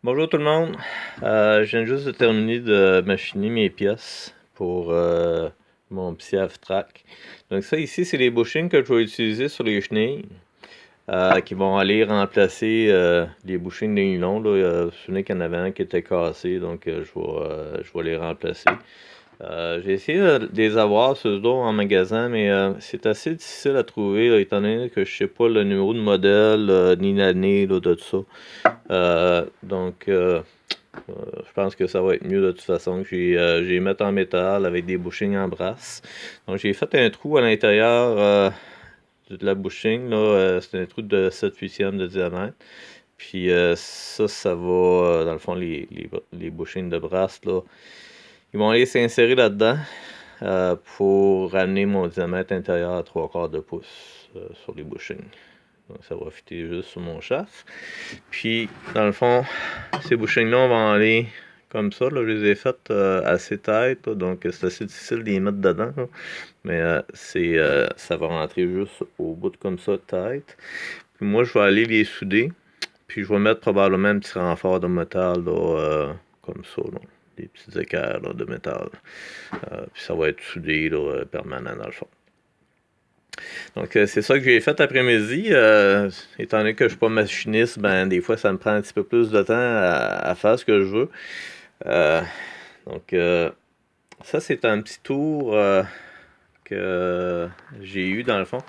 Bonjour tout le monde. Je viens juste de terminer de machiner mes pièces pour mon petit half-track. Donc ça ici, c'est les bushings que je vais utiliser sur les chenilles qui vont aller remplacer les bushings de nylon. Là, vous vous souvenez qu'il y en avait un qui était cassé, donc je vais les remplacer. J'ai essayé de les avoir sur dos en magasin, mais c'est assez difficile à trouver, là, étant donné que je sais pas le numéro de modèle ni l'année de tout ça. Je pense que ça va être mieux de toute façon. J'ai mettre en métal avec des bushings en brasse. Donc j'ai fait un trou à l'intérieur de la bushing. Là, c'est un trou de 7/8 de diamètre. Puis ça va, dans le fond, les bushings de brasse, là, ils vont aller s'insérer là-dedans pour ramener mon diamètre intérieur à 3/4 de pouce sur les bushings. Donc ça va fitter juste sur mon shaft. Puis, dans le fond, ces bushings-là, vont aller comme ça. Là, je les ai faites assez tête, là, donc c'est assez difficile de les mettre dedans. Là. Mais ça va rentrer juste au bout de comme ça, tête. Puis moi, je vais aller les souder. Puis je vais mettre probablement un petit renfort de métal là, comme ça. Là. Des petits équerres là, de métal. Puis ça va être soudé là, permanent dans le fond. Donc, c'est ça que j'ai fait après-midi. Étant donné que je suis pas machiniste, ben des fois, ça me prend un petit peu plus de temps à faire ce que je veux. Euh, donc, ça, c'est un petit tour que j'ai eu dans le fond.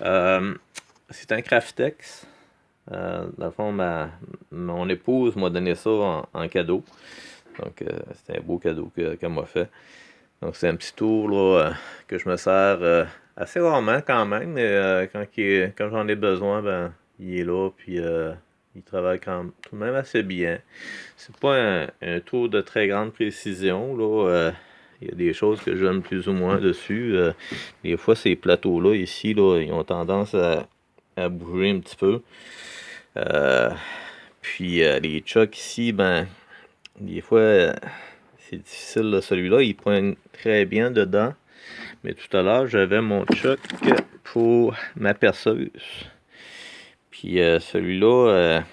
Euh, c'est un Craftex. Dans le fond, mon épouse m'a donné ça en cadeau. Donc, c'était un beau cadeau qu'elle m'a fait. Donc, c'est un petit tour là, que je me sers assez rarement quand même, mais quand j'en ai besoin, ben, il est là, puis il travaille tout de même assez bien. C'est pas un tour de très grande précision, là. Il y a des choses que j'aime plus ou moins dessus. Des fois, ces plateaux-là, ici, là, ils ont tendance à bouger un petit peu. Euh, puis les chocs ici, ben, des fois, c'est difficile, là. Celui-là, il pointe très bien dedans. Mais tout à l'heure, j'avais mon choc pour ma perceuse. Puis celui-là,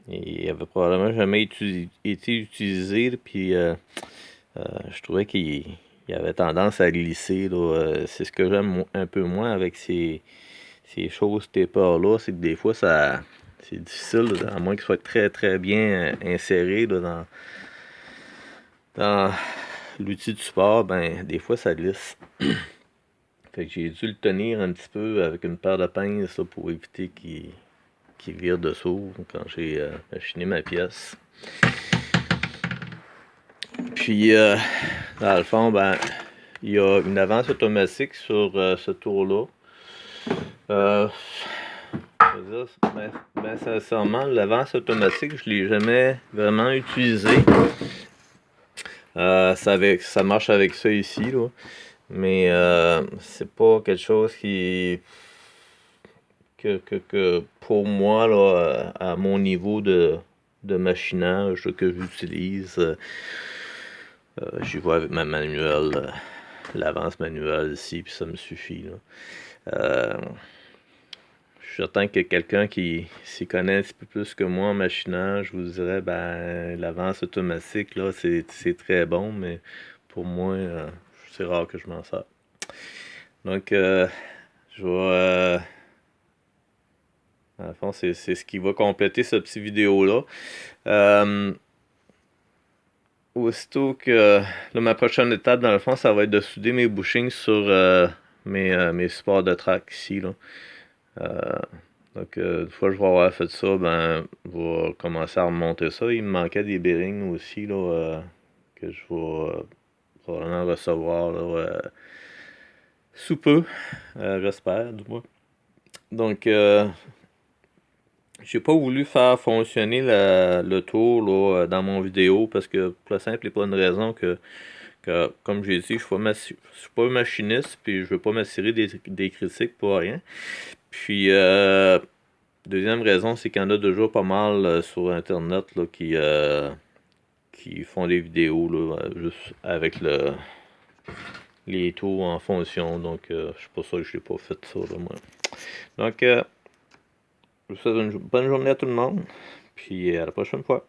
il avait probablement jamais été utilisé. Puis je trouvais qu'il avait tendance à glisser. C'est ce que j'aime un peu moins avec ces choses taper-là. C'est que des fois, c'est difficile, là, à moins qu'il soit très très bien inséré là, dans l'outil de support. Ben, des fois, ça glisse. Fait que j'ai dû le tenir un petit peu avec une paire de pinces là, pour éviter qu'il vire dessous quand j'ai machiné ma pièce. Puis, dans le fond, ben, il y a une avance automatique sur ce tour-là. Je veux dire, ben, sincèrement, l'avance automatique, je ne l'ai jamais vraiment utilisé. Ça marche avec ça ici, là. Mais c'est pas quelque chose que pour moi, là, à mon niveau de machinage que j'utilise, j'y vais avec ma manuelle, l'avance manuelle ici, puis ça me suffit. Là. Je suis certain que quelqu'un qui s'y connaît un petit peu plus que moi en machinage, je vous dirais, ben, l'avance automatique, là, c'est très bon, mais pour moi, c'est rare que je m'en sers. Donc, je vais dans le fond, c'est ce qui va compléter cette petite vidéo-là. Aussitôt que là, ma prochaine étape, dans le fond, ça va être de souder mes bushings sur mes supports de track ici. Là. Euh, donc, une fois que je vais avoir fait ça, ben, je vais commencer à remonter ça. Il me manquait des bearings aussi là, que je vais probablement recevoir là, sous peu, j'espère, du moins. Donc, j'ai pas voulu faire fonctionner le tour là, dans mon vidéo parce que pour la simple et bonne raison que comme j'ai dit, je suis pas machiniste puis je veux pas m'attirer des critiques pour rien. Puis deuxième raison, c'est qu'il y en a déjà pas mal sur internet là, qui font des vidéos là, juste avec les tours en fonction. Donc c'est pour ça que je n'ai pas fait ça là, moi. Donc je vous souhaite une bonne journée à tout le monde. Puis à la prochaine fois.